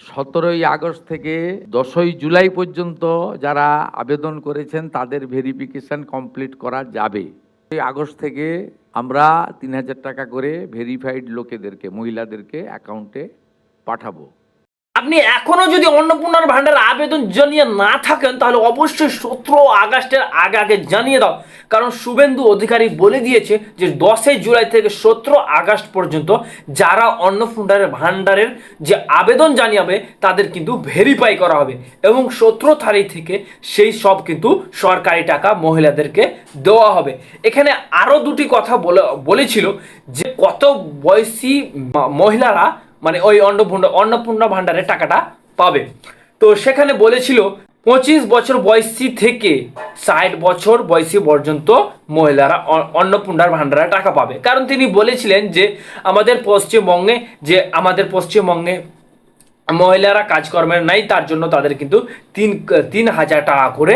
17ই August থেকে 10ই জুলাই পর্যন্ত যারা আবেদন করেছেন তাদের ভেরিফিকেশন কমপ্লিট করা যাবে। এই আগস্ট থেকে আমরা 3000 টাকা করে ভেরিফাইড লোকেদেরকে, মহিলাদেরকে অ্যাকাউন্টে পাঠাবো। আপনি এখনো যদি অন্নপূর্ণার ভান্ডার আবেদন জানিয়ে না থাকেন তাহলে অবশ্যই 17 আগস্টের আগে আগে জানিয়ে দাও, কারণ শুভেন্দু অধিকারী বলে দিয়েছে যে 10ই জুলাই থেকে 17 আগস্ট পর্যন্ত যারা অন্নপূর্ণার ভান্ডারের যে আবেদন জানিয়ে তাদের কিন্তু ভেরিফাই করা হবে এবং 17 তারিখ থেকে সেই সব কিন্তু সরকারি টাকা মহিলাদেরকে দেওয়া হবে। এখানে আরও দুটি কথা বলেছিল যে কত বয়সী মহিলারা মানে ওই অন্নপূর্ণা ভান্ডারের টাকাটা পাবে। তো সেখানে বলেছিল 25 বছর বয়সী থেকে 60 বছর বয়সী পর্যন্ত মহিলারা অন্নপূর্ণার ভান্ডারের টাকা পাবে, কারণ তিনি বলেছিলেন যে আমাদের পশ্চিমবঙ্গে মহিলারা কাজকর্মের নাই, তার জন্য তাদের কিন্তু 3,000 টাকা করে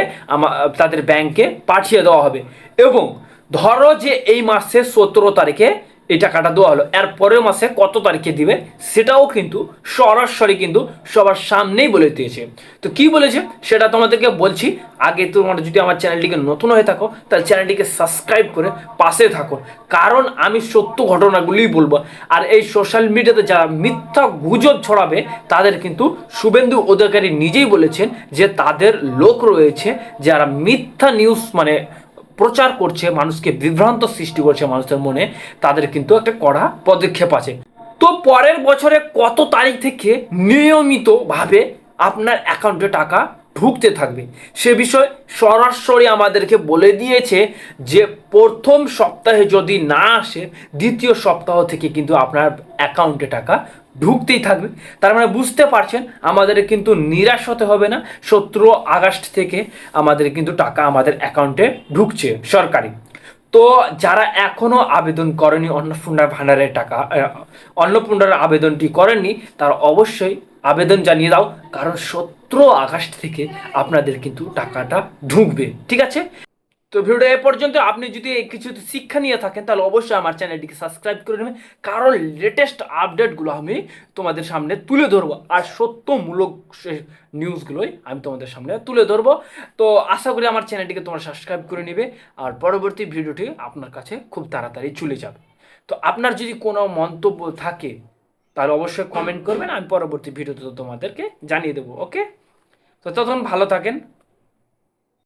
তাদের ব্যাংকে পাঠিয়ে দেওয়া হবে। এবং ধরো যে এই মাসে 17 তারিখে এই টাকাটা দেওয়া হলো, এর পরের মাসে কত তারিখে দিবে সেটাও কিন্তু সরাসরি কিন্তু সবার সামনেই বলে দিয়েছে। তো কি বলেছে সেটা তোমাদেরকে বলছি। আগে তোমরা যদি আমার চ্যানেলটিকে নতুন হয়ে থাকো তাহলে চ্যানেলটিকে সাবস্ক্রাইব করে পাশে থাকো, কারণ আমি সত্য ঘটনাগুলিই বলবো। আর এই সোশ্যাল মিডিয়াতে যারা মিথ্যা গুজব ছড়াবে তাদের কিন্তু শুভেন্দু অধিকারী নিজেই বলেছেন যে তাদের লোক রয়েছে যারা মিথ্যা নিউজ মানে প্রচার করছে, মানুষকে বিভ্রান্ত সৃষ্টি করছে মানুষের মনে, তাদের কিন্তু একটা কড়া পদক্ষেপ আছে। তো পরের বছরে কত তারিখ থেকে নিয়মিতভাবে আপনার অ্যাকাউন্টে টাকা ঢুকতে থাকবে সে বিষয়ে সরাসরি আমাদেরকে বলে দিয়েছে যে প্রথম সপ্তাহে যদি না আসে দ্বিতীয় সপ্তাহ থেকে কিন্তু আপনার অ্যাকাউন্টে টাকা ঢুকতেই থাকবে। তার মানে বুঝতে পারছেন আমাদের কিন্তু নিরাশ হতে হবে না, 17 আগস্ট থেকে আমাদের কিন্তু টাকা আমাদের অ্যাকাউন্টে ঢুকছে সরকারি। তো যারা এখনো আবেদন করেনি অন্নপূর্ণার ভান্ডারের টাকা, অন্নপূর্ণার আবেদনটি করেননি তারা অবশ্যই আবেদন জানিয়ে দাও, কারণ 17 আগস্ট থেকে আপনাদের কিন্তু টাকাটা ঢুকবে। ঠিক আছে, তো ভিডিওটা এ পর্যন্ত। আপনি যদি কিছু শিক্ষা নিয়ে থাকেন তাহলে অবশ্যই আমার চ্যানেলটিকে সাবস্ক্রাইব করে নেবেন, কারণ লেটেস্ট আপডেটগুলো আমি তোমাদের সামনে তুলে ধরবো আর সত্যমূলক নিউজগুলোই আমি তোমাদের সামনে তুলে ধরবো। তো আশা করি আমার চ্যানেলটিকে তোমরা সাবস্ক্রাইব করে নেবে আর পরবর্তী ভিডিওটি আপনার কাছে খুব তাড়াতাড়ি চলে যাবে। তো আপনার যদি কোনো মন্তব্য থাকে তাহলে অবশ্যই কমেন্ট করবেন, আমি পরবর্তী ভিডিওতে তোমাদেরকে জানিয়ে দেবো। ওকে, তো তখন ভালো থাকেন।